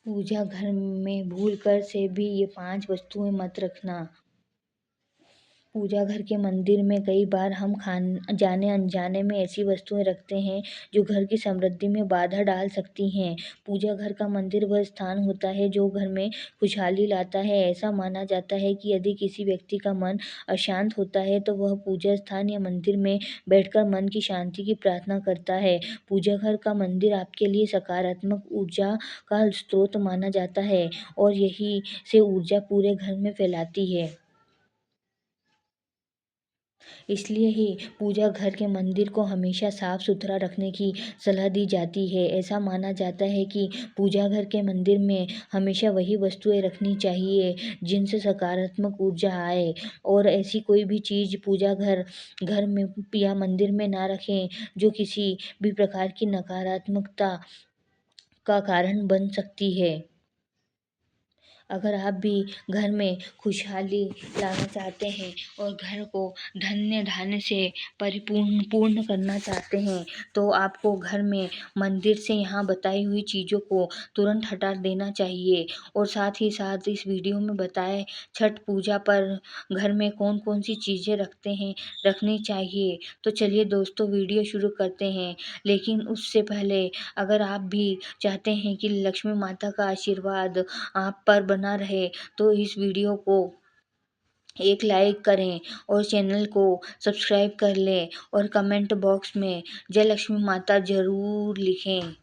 पूजा घर में भूलकर से भी ये 5 वस्तुएं मत रखना। पूजा घर के मंदिर में कई बार हम जाने अनजाने में ऐसी वस्तुएं रखते हैं जो घर की समृद्धि में बाधा डाल सकती हैं। पूजा घर का मंदिर वह स्थान होता है जो घर में खुशहाली लाता है। ऐसा माना जाता है कि यदि किसी व्यक्ति का मन अशांत होता है तो वह पूजा स्थान या मंदिर में बैठकर मन की शांति की प्रार्थना करता है। पूजा घर का मंदिर आपके लिए सकारात्मक ऊर्जा का स्रोत माना जाता है और यही से ऊर्जा पूरे घर में फैलाती है। इसलिए ही पूजा घर के मंदिर को हमेशा साफ सुथरा रखने की सलाह दी जाती है। ऐसा माना जाता है कि पूजा घर के मंदिर में हमेशा वही वस्तुएं रखनी चाहिए जिनसे सकारात्मक ऊर्जा आए और ऐसी कोई भी चीज़ पूजा घर में या मंदिर में ना रखें जो किसी भी प्रकार की नकारात्मकता का कारण बन सकती है। अगर आप भी घर में खुशहाली लाना चाहते हैं और घर को धन्य धान्य से पूर्ण करना चाहते हैं तो आपको घर में मंदिर से यहाँ बताई हुई चीज़ों को तुरंत हटा देना चाहिए। और साथ ही साथ इस वीडियो में बताए छठ पूजा पर घर में कौन कौन सी चीज़ें रखनी चाहिए। तो चलिए दोस्तों वीडियो शुरू करते हैं। लेकिन उससे पहले अगर आप भी चाहते हैं कि लक्ष्मी माता का आशीर्वाद आप पर बना रहे तो इस वीडियो को एक लाइक करें और चैनल को सब्सक्राइब कर लें और कमेंट बॉक्स में जय लक्ष्मी माता ज़रूर लिखें।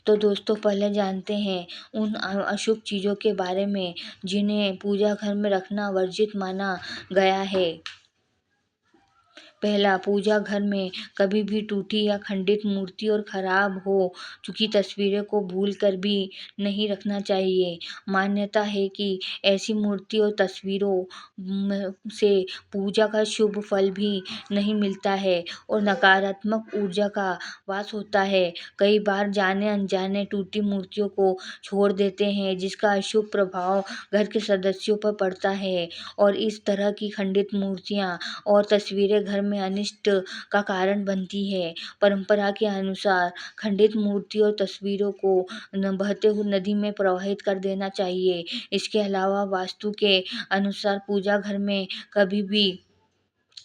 तो दोस्तों पहले जानते हैं उन अशुभ चीज़ों के बारे में जिन्हें पूजा घर में रखना वर्जित माना गया है। पहला, पूजा घर में कभी भी टूटी या खंडित मूर्ति और खराब हो चुकी तस्वीरें को भूल कर भी नहीं रखना चाहिए। मान्यता है कि ऐसी मूर्ति और तस्वीरों से पूजा का शुभ फल भी नहीं मिलता है और नकारात्मक ऊर्जा का वास होता है। कई बार जाने अनजाने टूटी मूर्तियों को छोड़ देते हैं जिसका अशुभ प्रभाव घर के सदस्यों पर पड़ता है और इस तरह की खंडित मूर्तियाँ और तस्वीरें घर में अनिष्ट का कारण बनती है। परंपरा के अनुसार खंडित मूर्ति और तस्वीरों को बहते हुए नदी में प्रवाहित कर देना चाहिए। इसके अलावा वास्तु के अनुसार पूजा घर में कभी भी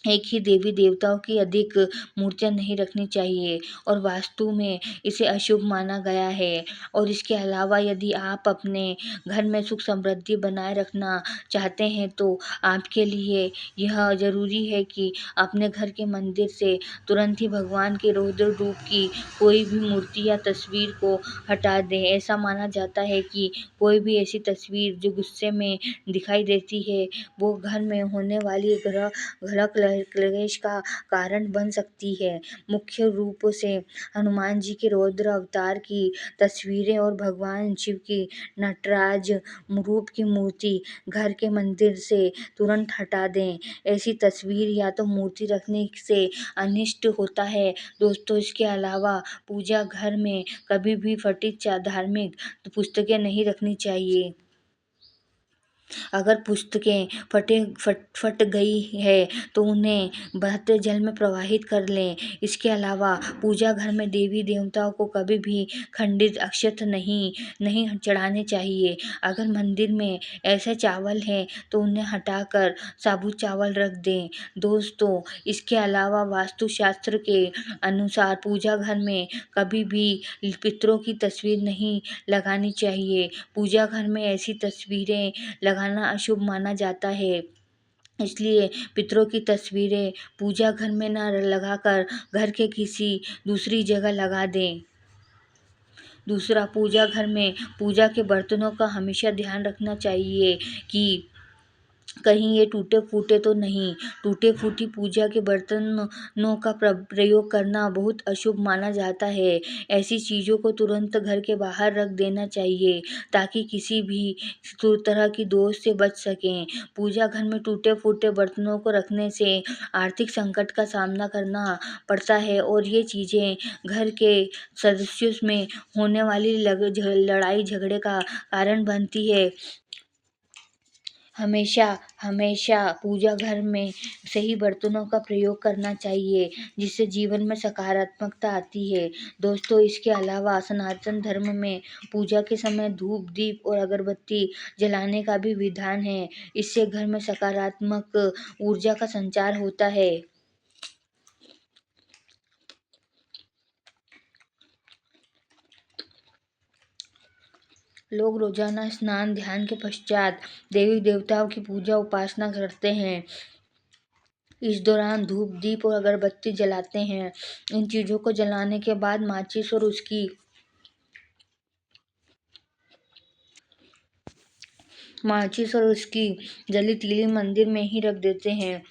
एक ही देवी देवताओं की अधिक मूर्तियाँ नहीं रखनी चाहिए और वास्तु में इसे अशुभ माना गया है। और इसके अलावा यदि आप अपने घर में सुख समृद्धि बनाए रखना चाहते हैं तो आपके लिए यह ज़रूरी है कि अपने घर के मंदिर से तुरंत ही भगवान के रौद्र रूप की कोई भी मूर्ति या तस्वीर को हटा दें। ऐसा माना जाता है कि कोई भी ऐसी तस्वीर जो गुस्से में दिखाई देती है वो घर में होने वाली ग्रह क्लेश का कारण बन सकती है। मुख्य रूप से हनुमान जी के रौद्र अवतार की तस्वीरें और भगवान शिव की नटराज रूप की मूर्ति घर के मंदिर से तुरंत हटा दें। ऐसी तस्वीर या तो मूर्ति रखने से अनिष्ट होता है। दोस्तों इसके अलावा पूजा घर में कभी भी फटी धार्मिक पुस्तकें नहीं रखनी चाहिए। अगर पुस्तकें फट गई है तो उन्हें बहते जल में प्रवाहित कर लें। इसके अलावा पूजा घर में देवी देवताओं को कभी भी खंडित अक्षत नहीं चढ़ाने चाहिए। अगर मंदिर में ऐसे चावल हैं तो उन्हें हटाकर साबुत चावल रख दें। दोस्तों इसके अलावा वास्तुशास्त्र के अनुसार पूजा घर में कभी भी पितरों की तस्वीर नहीं लगानी चाहिए। पूजा घर में ऐसी तस्वीरें लगाना अशुभ माना जाता है। इसलिए पितरों की तस्वीरें पूजा घर में न लगाकर घर के किसी दूसरी जगह लगा दें। दूसरा, पूजा घर में पूजा के बर्तनों का हमेशा ध्यान रखना चाहिए कि कहीं ये टूटे फूटे तो नहीं। टूटे फूटी पूजा के बर्तनों का प्रयोग करना बहुत अशुभ माना जाता है। ऐसी चीज़ों को तुरंत घर के बाहर रख देना चाहिए ताकि किसी भी तरह की दोष से बच सकें। पूजा घर में टूटे फूटे बर्तनों को रखने से आर्थिक संकट का सामना करना पड़ता है और ये चीज़ें घर के सदस्यों में होने वाली लड़ाई झगड़े का कारण बनती है। हमेशा हमेशा पूजा घर में सही बर्तनों का प्रयोग करना चाहिए, जिससे जीवन में सकारात्मकता आती है। दोस्तों, इसके अलावा सनातन धर्म में पूजा के समय धूप, दीप और अगरबत्ती जलाने का भी विधान है। इससे घर में सकारात्मक ऊर्जा का संचार होता है। लोग रोजाना स्नान ध्यान के पश्चात देवी देवताओं की पूजा उपासना करते हैं। इस दौरान धूप, दीप और अगरबत्ती जलाते हैं। इन चीज़ों को जलाने के बाद माचिस और उसकी जली तीली मंदिर में ही रख देते हैं।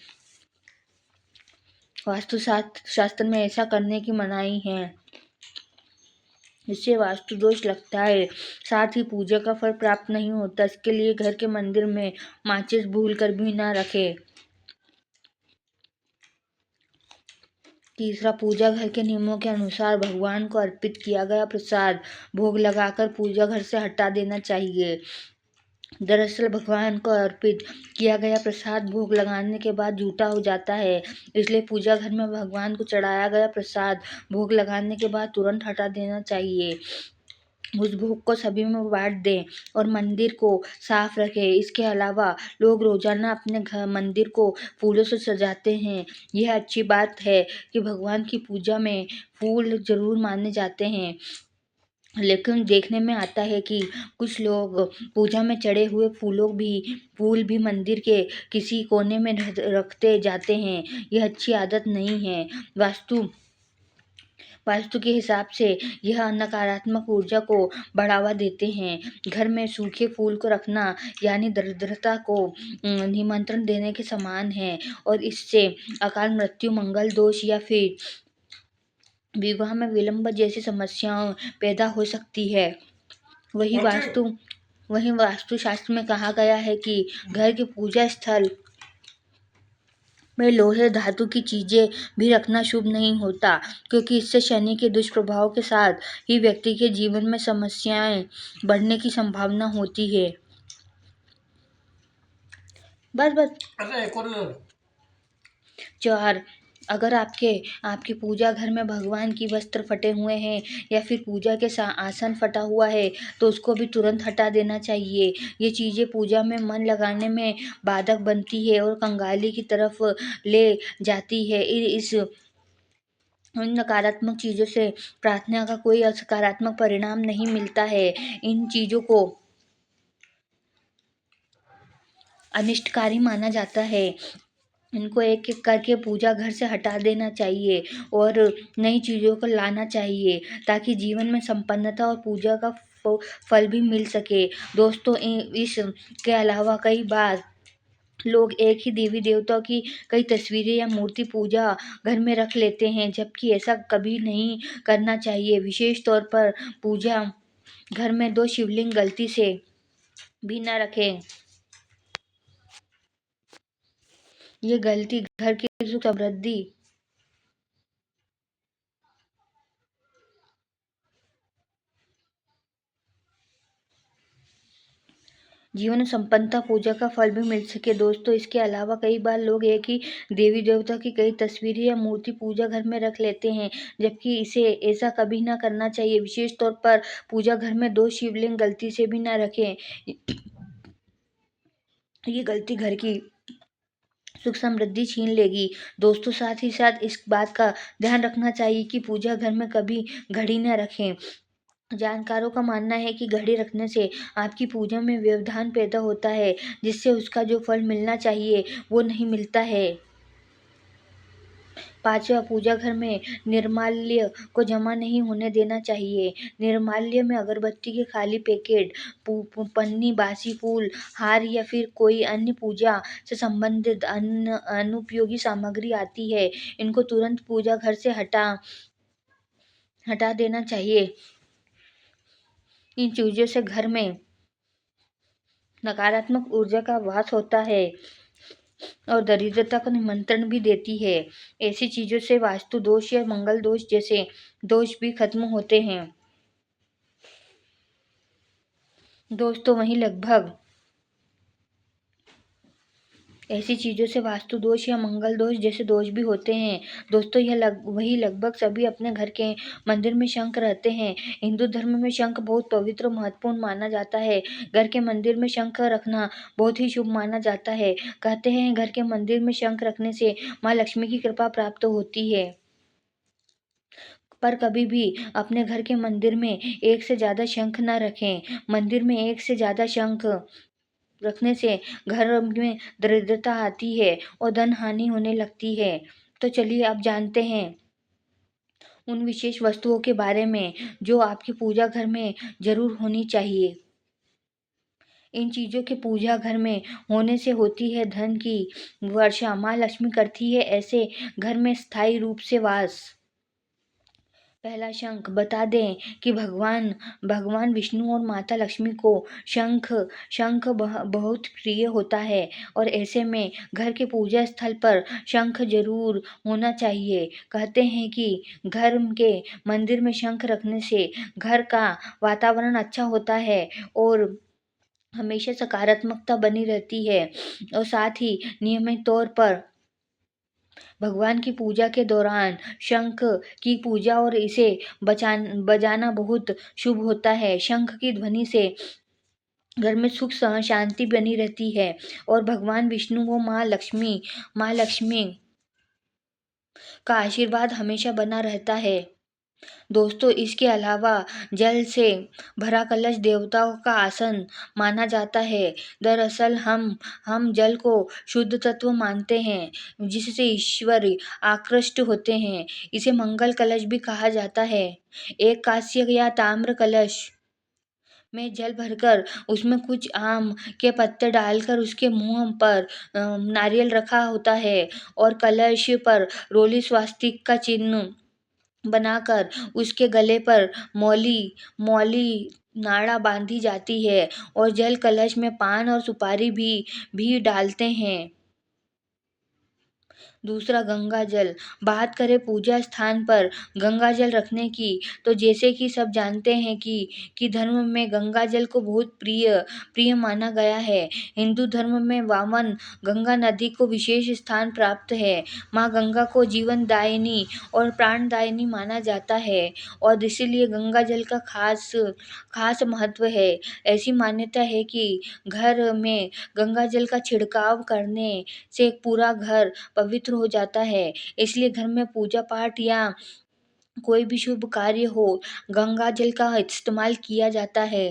वास्तु शास्त्र में ऐसा करने की मनाही है। इससे वास्तु दोष लगता है, साथ ही पूजा का फल प्राप्त नहीं होता। इसके लिए घर के मंदिर में माचिस भूल कर भी ना रखें। तीसरा, पूजा घर के नियमों के अनुसार भगवान को अर्पित किया गया प्रसाद भोग लगाकर पूजा घर से हटा देना चाहिए। दरअसल भगवान को अर्पित किया गया प्रसाद भोग लगाने के बाद जूठा हो जाता है, इसलिए पूजा घर में भगवान को चढ़ाया गया प्रसाद भोग लगाने के बाद तुरंत हटा देना चाहिए। उस भोग को सभी में बांट दें और मंदिर को साफ रखें। इसके अलावा लोग रोजाना अपने घर मंदिर को फूलों से सजाते हैं। यह अच्छी बात है कि भगवान की पूजा में फूल जरूर माने जाते हैं, लेकिन देखने में आता है कि कुछ लोग पूजा में चढ़े हुए फूल भी मंदिर के किसी कोने में रखते जाते हैं। यह अच्छी आदत नहीं है। वास्तु के हिसाब से यह नकारात्मक ऊर्जा को बढ़ावा देते हैं। घर में सूखे फूल को रखना यानी दरिद्रता को निमंत्रण देने के समान है और इससे अकाल मृत्यु, मंगल दोष या फिर विवाह में विलंब जैसी समस्याएं पैदा हो सकती है। वही वास्तु शास्त्र में कहा गया है कि घर के पूजा स्थल में लोहे धातु की चीजें भी रखना शुभ नहीं होता, क्योंकि इससे शनि के दुष्प्रभाव के साथ ही व्यक्ति के जीवन में समस्याएं बढ़ने की संभावना होती है। बस 4, अगर आपके पूजा घर में भगवान की वस्त्र फटे हुए हैं या फिर पूजा के आसन फटा हुआ है तो उसको भी तुरंत हटा देना चाहिए। ये चीज़ें पूजा में मन लगाने में बाधक बनती है और कंगाली की तरफ ले जाती है। इन नकारात्मक चीज़ों से प्रार्थना का कोई सकारात्मक परिणाम नहीं मिलता है। इन चीज़ों को अनिष्टकारी माना जाता है। इनको एक एक करके पूजा घर से हटा देना चाहिए और नई चीज़ों को लाना चाहिए, ताकि जीवन में संपन्नता और पूजा का फल भी मिल सके। दोस्तों, इसके अलावा कई बार लोग एक ही देवी देवताओं की कई तस्वीरें या मूर्ति पूजा घर में रख लेते हैं, जबकि ऐसा कभी नहीं करना चाहिए। विशेष तौर पर पूजा घर में 2 शिवलिंग गलती से भी न रखें। ये गलती घर की सुख समृद्धि जीवन में संपन्नता पूजा का फल भी मिल सके। दोस्तों, इसके अलावा कई बार लोग एक ही देवी देवता की कई तस्वीरें या मूर्ति पूजा घर में रख लेते हैं, जबकि इसे ऐसा कभी ना करना चाहिए। विशेष तौर पर पूजा घर में 2 शिवलिंग गलती से भी ना रखें। ये गलती घर की सुख समृद्धि छीन लेगी। दोस्तों, साथ ही साथ इस बात का ध्यान रखना चाहिए कि पूजा घर में कभी घड़ी न रखें। जानकारों का मानना है कि घड़ी रखने से आपकी पूजा में व्यवधान पैदा होता है, जिससे उसका जो फल मिलना चाहिए वो नहीं मिलता है। 5वां, पूजा घर में निर्माल्य को जमा नहीं होने देना चाहिए। निर्माल्य में अगरबत्ती के खाली पैकेट, पन्नी, बासी फूल, हार या फिर कोई अन्य पूजा से संबंधित अनुपयोगी सामग्री आती है। इनको तुरंत पूजा घर से हटा देना चाहिए। इन चीज़ों से घर में नकारात्मक ऊर्जा का वास होता है और दरिद्रता को निमंत्रण भी देती है। ऐसी चीज़ों से वास्तु दोष या मंगल दोष जैसे दोष भी खत्म होते हैं। दोस्तों, वहीं लगभग ऐसी चीज़ों से वास्तु दोष या मंगल दोष जैसे दोष भी होते हैं। दोस्तों यह लगभग सभी अपने घर के मंदिर में शंख रहते हैं। हिंदू धर्म में शंख बहुत पवित्र और महत्वपूर्ण माना जाता है। घर के मंदिर में शंख रखना बहुत ही शुभ माना जाता है। कहते हैं घर के मंदिर में शंख रखने से माँ लक्ष्मी की कृपा प्राप्त होती है। पर कभी भी अपने घर के मंदिर में एक से ज़्यादा शंख न रखें। मंदिर में एक से ज़्यादा शंख रखने से घर में दरिद्रता आती है और धन हानि होने लगती है। तो चलिए अब जानते हैं उन विशेष वस्तुओं के बारे में जो आपकी पूजा घर में ज़रूर होनी चाहिए। इन चीज़ों की पूजा घर में होने से होती है धन की वर्षा, माँ लक्ष्मी करती है ऐसे घर में स्थायी रूप से वास। पहला शंख बता दें कि भगवान भगवान विष्णु और माता लक्ष्मी को शंख शंख बहुत प्रिय होता है और ऐसे में घर के पूजा स्थल पर शंख जरूर होना चाहिए। कहते हैं कि घर के मंदिर में शंख रखने से घर का वातावरण अच्छा होता है और हमेशा सकारात्मकता बनी रहती है और साथ ही नियमित तौर पर भगवान की पूजा के दौरान शंख की पूजा और इसे बजाना बहुत शुभ होता है। शंख की ध्वनि से घर में सुख शांति बनी रहती है और भगवान विष्णु व माँ लक्ष्मी का आशीर्वाद हमेशा बना रहता है। दोस्तों इसके अलावा जल से भरा कलश देवताओं का आसन माना जाता है। दरअसल हम जल को शुद्ध तत्व मानते हैं जिससे ईश्वर आकृष्ट होते हैं। इसे मंगल कलश भी कहा जाता है। एक कांस्य या ताम्र कलश में जल भरकर उसमें कुछ आम के पत्ते डालकर उसके मुंह पर नारियल रखा होता है और कलश पर रोली स्वास्तिक का चिन्ह बनाकर उसके गले पर मौली मौली नाड़ा बांधी जाती है और जल कलश में पान और सुपारी भी डालते हैं। दूसरा गंगा जल। बात करें पूजा स्थान पर गंगा जल रखने की तो जैसे कि सब जानते हैं कि धर्म में गंगा जल को बहुत प्रिय माना गया है। हिंदू धर्म में वामन गंगा नदी को विशेष स्थान प्राप्त है। माँ गंगा को जीवनदायिनी और प्राणदायिनी माना जाता है और इसीलिए गंगा जल का खास खास महत्व है। ऐसी मान्यता है कि घर में गंगा जल का छिड़काव करने से पूरा घर पवित्र हो जाता है। इसलिए घर में पूजा पाठ या कोई भी शुभ कार्य हो गंगा जल का इस्तेमाल किया जाता है।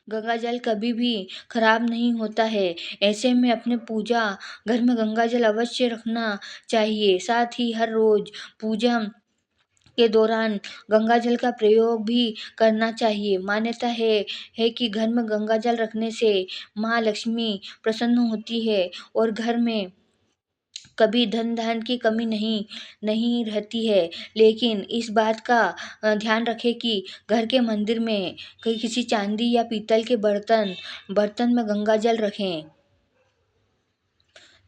गंगा जल कभी भी खराब नहीं होता है। ऐसे में अपने पूजा घर में गंगा जल अवश्य रखना चाहिए। साथ ही हर रोज पूजा के दौरान गंगा जल का प्रयोग भी करना चाहिए। मान्यता है कि घर में गंगा जल रखने से माँ लक्ष्मी प्रसन्न होती है और घर में कभी धन धान की कमी नहीं रहती है। लेकिन इस बात का ध्यान रखें कि घर के मंदिर में किसी चांदी या पीतल के बर्तन में गंगा जल रखें।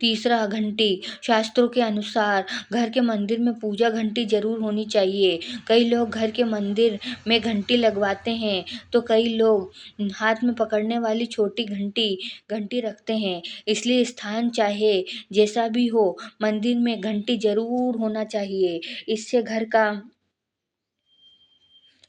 तीसरा घंटी। शास्त्रों के अनुसार घर के मंदिर में पूजा घंटी जरूर होनी चाहिए। कई लोग घर के मंदिर में घंटी लगवाते हैं तो कई लोग हाथ में पकड़ने वाली छोटी घंटी घंटी रखते हैं। इसलिए स्थान चाहे जैसा भी हो मंदिर में घंटी जरूर होना चाहिए। इससे घर का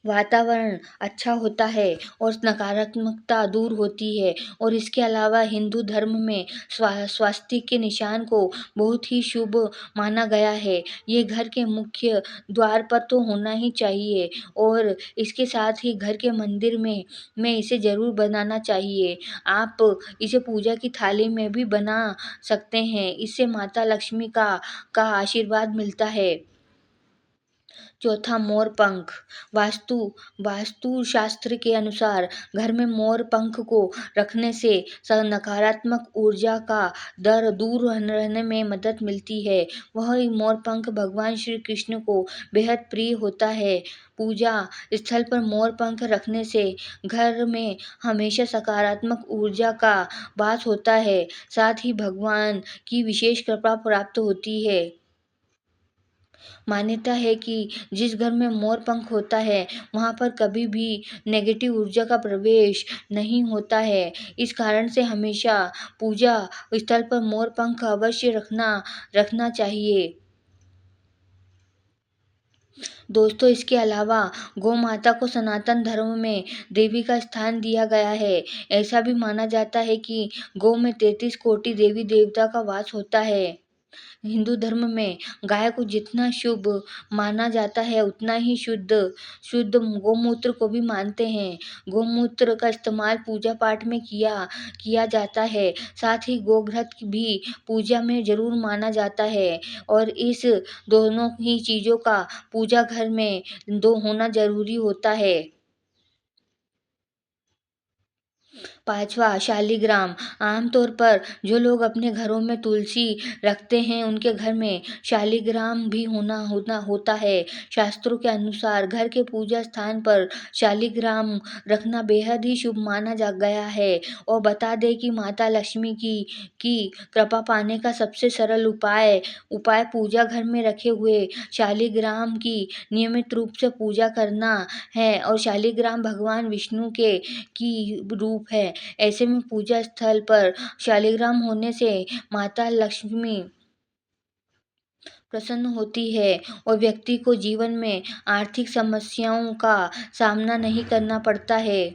वातावरण अच्छा होता है और नकारात्मकता दूर होती है और इसके अलावा हिंदू धर्म में स्वास्तिक के निशान को बहुत ही शुभ माना गया है। ये घर के मुख्य द्वार पर तो होना ही चाहिए और इसके साथ ही घर के मंदिर में इसे ज़रूर बनाना चाहिए। आप इसे पूजा की थाली में भी बना सकते हैं। इससे माता लक्ष्मी का आशीर्वाद मिलता है। चौथा मोर पंख। वास्तु वास्तु शास्त्र के अनुसार घर में मोर पंख को रखने से नकारात्मक ऊर्जा का दर दूर रहने में मदद मिलती है। वह मोर पंख भगवान श्री कृष्ण को बेहद प्रिय होता है। पूजा स्थल पर मोर पंख रखने से घर में हमेशा सकारात्मक ऊर्जा का वास होता है। साथ ही भगवान की विशेष कृपा प्राप्त होती है। मान्यता है कि जिस घर में मोर पंख होता है, वहाँ पर कभी भी नेगेटिव ऊर्जा का प्रवेश नहीं होता है। इस कारण से हमेशा पूजा स्थल पर मोर पंख अवश्य रखना रखना चाहिए। दोस्तों, इसके अलावा गौ माता को सनातन धर्म में देवी का स्थान दिया गया है। ऐसा भी माना जाता है कि गौ में 33 कोटि देवी देवता का वास होता है। हिंदू धर्म में गाय को जितना शुभ माना जाता है, उतना ही शुद्ध शुद्ध गोमूत्र को भी मानते हैं। गोमूत्र का इस्तेमाल पूजा पाठ में किया किया जाता है। साथ ही गोघृत भी पूजा में ज़रूर माना जाता है, और इस दोनों ही चीज़ों का पूजा घर में दो होना ज़रूरी होता है। 5वां शालिग्राम। आमतौर पर जो लोग अपने घरों में तुलसी रखते हैं, उनके घर में शालिग्राम भी होता है। शास्त्रों के अनुसार घर के पूजा स्थान पर शालिग्राम रखना बेहद ही शुभ माना जा गया है। और बता दें कि माता लक्ष्मी की कृपा पाने का सबसे सरल उपाय उपाय पूजा घर में रखे हुए शालिग्राम की नियमित रूप से पूजा करना है। और शालिग्राम भगवान विष्णु के की रूप है। ऐसे में पूजा स्थल पर शालिग्राम होने से माता लक्ष्मी प्रसन्न होती है, और व्यक्ति को जीवन में आर्थिक समस्याओं का सामना नहीं करना पड़ता है।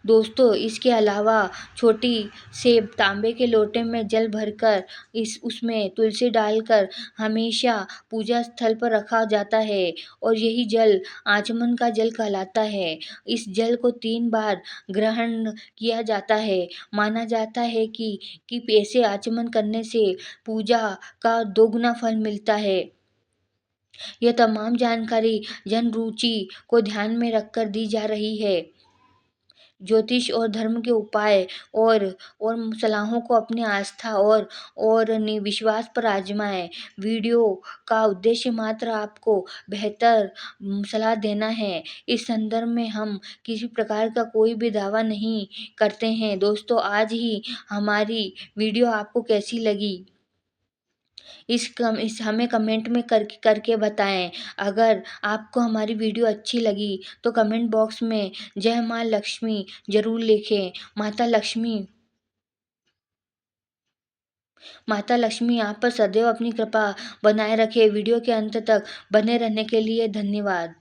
दोस्तों, इसके अलावा छोटी से तांबे के लोटे में जल भरकर इस उसमें तुलसी डालकर हमेशा पूजा स्थल पर रखा जाता है, और यही जल आचमन का जल कहलाता है। इस जल को 3 बार ग्रहण किया जाता है। माना जाता है कि ऐसे आचमन करने से पूजा का दोगुना फल मिलता है। यह तमाम जानकारी जन रुचि को ध्यान में रखकर दी जा रही है। ज्योतिष और धर्म के उपाय और सलाहों को अपनी आस्था और विश्वास पर आजमाएं। वीडियो का उद्देश्य मात्र आपको बेहतर सलाह देना है। इस संदर्भ में हम किसी प्रकार का कोई भी दावा नहीं करते हैं। दोस्तों, आज ही हमारी वीडियो आपको कैसी लगी, इस हमें कमेंट में करके बताएं। अगर आपको हमारी वीडियो अच्छी लगी तो कमेंट बॉक्स में जय माँ लक्ष्मी ज़रूर लिखें। माता लक्ष्मी आप पर सदैव अपनी कृपा बनाए रखे। वीडियो के अंत तक बने रहने के लिए धन्यवाद।